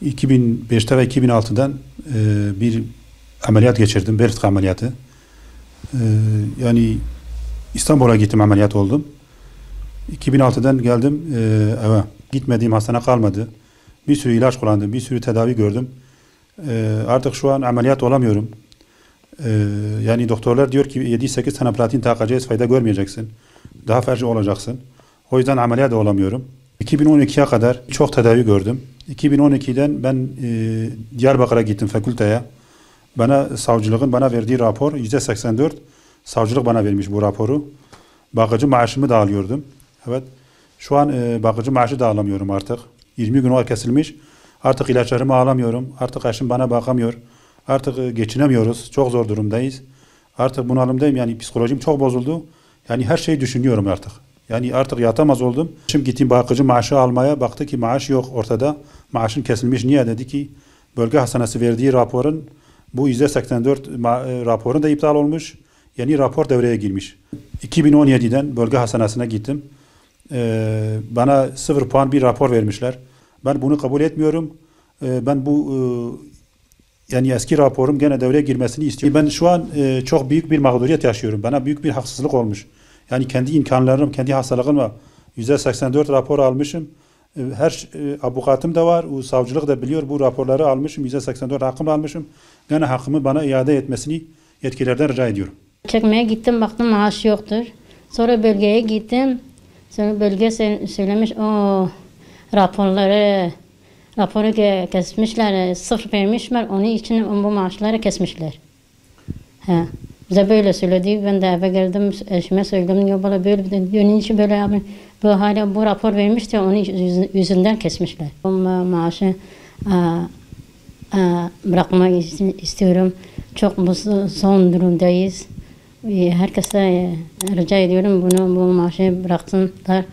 2005'te ve 2006'dan bir ameliyat geçirdim. Bariz ameliyatı. Yani İstanbul'a gittim, ameliyat oldum. 2006'dan geldim eve. Gitmediğim hastane kalmadı. Bir sürü ilaç kullandım, bir sürü tedavi gördüm. Artık şu an ameliyat olamıyorum. Yani doktorlar diyor ki 7-8 tane platin takacağız, fayda görmeyeceksin. Daha felç olacaksın. O yüzden ameliyat olamıyorum. 2012'ye kadar çok tedavi gördüm. 2012'den ben Diyarbakır'a gittim fakülteye. Savcılığın bana verdiği rapor %84. Savcılık bana vermiş bu raporu. Bakıcı maaşımı da alıyordum. Evet. Şu an bakıcı maaşı da alamıyorum artık. 20 gün o kesilmiş. Artık ilaçlarımı alamıyorum. Artık eşim bana bakamıyor. Artık geçinemiyoruz. Çok zor durumdayız. Artık bunalımdayım. Yani psikolojim çok bozuldu. Yani her şeyi düşünüyorum artık. Yani artık yatamaz oldum. Şimdi gittim bakıcı maaşı almaya. Baktı ki maaş yok ortada. Maaşın kesilmiş. Niye? Dedi ki bölge hastanesi verdiği raporun bu %84 raporun da iptal olmuş. Yeni rapor devreye girmiş. 2017'den bölge hastanesine gittim. Bana 0 puan bir rapor vermişler. Ben bunu kabul etmiyorum. Ben yani eski raporum gene devreye girmesini istiyorum. Ben şu an çok büyük bir mağduriyet yaşıyorum. Bana büyük bir haksızlık olmuş. Yani kendi imkanlarım, kendi hastalığımla %84 rapor almışım. Her avukatım da var, o savcılık da biliyor, bu raporları almışım, %84 hakkımı almışım. Gene hakkımı bana iade etmesini yetkililerden rica ediyorum. Çekmeye gittim, baktım maaş yoktur. Sonra bölgeye gittim. Sonra bölge söylemiş, o raporu kesmişler, sıfır vermişler, onun için bu maaşları kesmişler. He. Bize böyle söyledi, ben de eve geldim, eşime söyledim, yok böyle onun için böyle yapayım. Bu hala bu rapor vermişti, onun yüzünden kesmişler. Bu maaşı bırakmak istiyorum. Çok son durumdayız. Herkese rica ediyorum bu maaşı bıraksınlar.